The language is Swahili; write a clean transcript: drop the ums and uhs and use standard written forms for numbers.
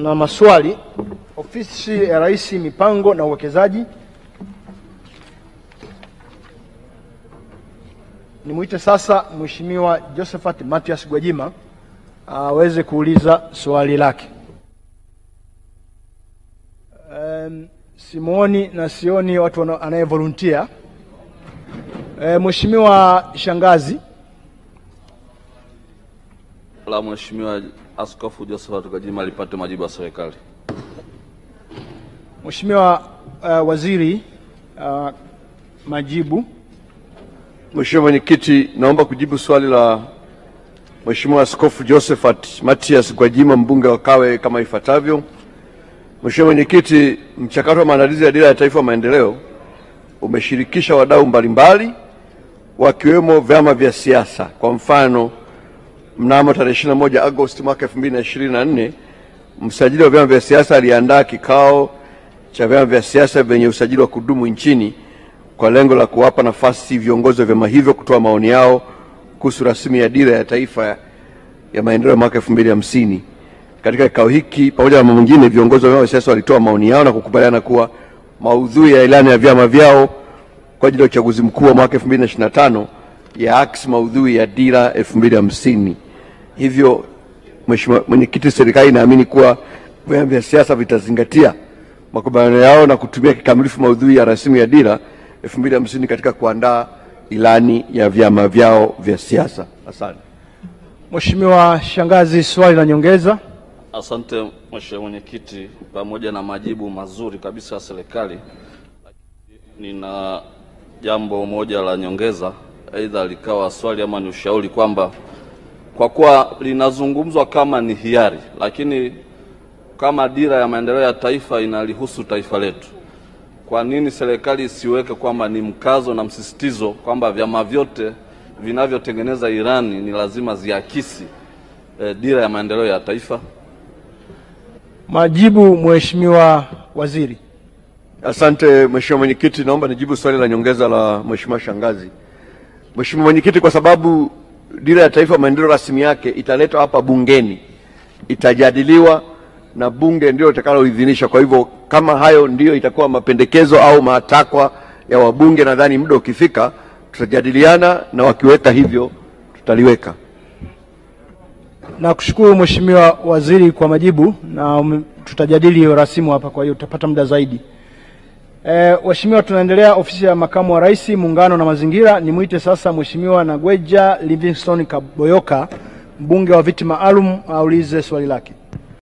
na maswali. Ofisi ya Rais, Mipango na Uwekezaji. Nimuite sasa Mheshimiwa Josephat Mathias Gwajima aweze kuuliza swali lake. Simuoni na sioni watu anaye volunteer. Mheshimiwa Shangazi. La Mheshimiwa Askofu Josephat Gwajima alipate majibu ya serikali. Mheshimiwa Waziri, majibu. Mheshimiwa Mwenyekiti, naomba kujibu swali la Mheshimiwa Askofu Josephat Mathias Gwajima, mbunge wa Kawe, kama ifuatavyo. Mheshimiwa Mwenyekiti, mchakato wa maandalizi ya Dira ya Taifa ya Maendeleo umeshirikisha wadau mbalimbali wakiwemo vyama vya siasa. Kwa mfano, mnamo tarehe 21 Agosti mwaka 2024, msajili wa vyama vya siasa aliandaa kikao cha vyama vya siasa vyenye usajili wa kudumu nchini kwa lengo la kuwapa nafasi viongozi wa vyama hivyo kutoa maoni yao kuhusu rasmi ya Dira ya Taifa ya Maendeleo ya mwaka 2050. Katika kikao hiki, pamoja na mambo mengine, viongozi wa vyama vya siasa walitoa maoni yao na kukubaliana kuwa maudhui ya ilani ya vyama vyao kwa ajili ya uchaguzi mkuu wa mwaka 2025 yaakisi maudhui ya Dira 2050. Hivyo, Mheshimiwa Mwenyekiti, serikali inaamini kuwa vyama vya siasa vitazingatia makubaliano yao na kutumia kikamilifu maudhui ya rasmi ya Dira 2050 katika kuandaa ilani ya vyama vyao vya siasa. Asante. Mheshimiwa Shangazi, swali la nyongeza. Asante Mheshimiwa Mwenyekiti, pamoja na majibu mazuri kabisa ya serikali, nina jambo moja la nyongeza, aidha likawa swali ama ni ushauri, kwamba kwa kuwa linazungumzwa kama ni hiari, lakini kama Dira ya Maendeleo ya Taifa inalihusu taifa letu, kwa nini serikali isiweke kwamba ni mkazo na msisitizo kwamba vyama vyote vinavyotengeneza ilani ni lazima ziakisi Dira ya Maendeleo ya Taifa? Majibu, Mheshimiwa Waziri. Asante Mheshimiwa Mwenyekiti, naomba nijibu swali la nyongeza la Mheshimiwa Shangazi. Mheshimiwa Mwenyekiti, kwa sababu Dira ya Taifa Maendeleo rasmi yake italetwa hapa bungeni, itajadiliwa na bunge ndio litakaloidhinisha. Kwa hivyo kama hayo ndio itakuwa mapendekezo au matakwa ya wabunge, nadhani muda ukifika tutajadiliana na wakiweka hivyo tutaliweka. Nakushukuru Mheshimiwa Waziri kwa majibu, na tutajadili hiyo rasimu hapa, kwa hiyo tutapata muda zaidi. Waheshimiwa, tunaendelea. Ofisi ya Makamu wa Rais, Muungano na Mazingira. Nimuite sasa Mheshimiwa Nagweja Livingstone Kaboyoka, mbunge wa viti maalum, aulize swali lake.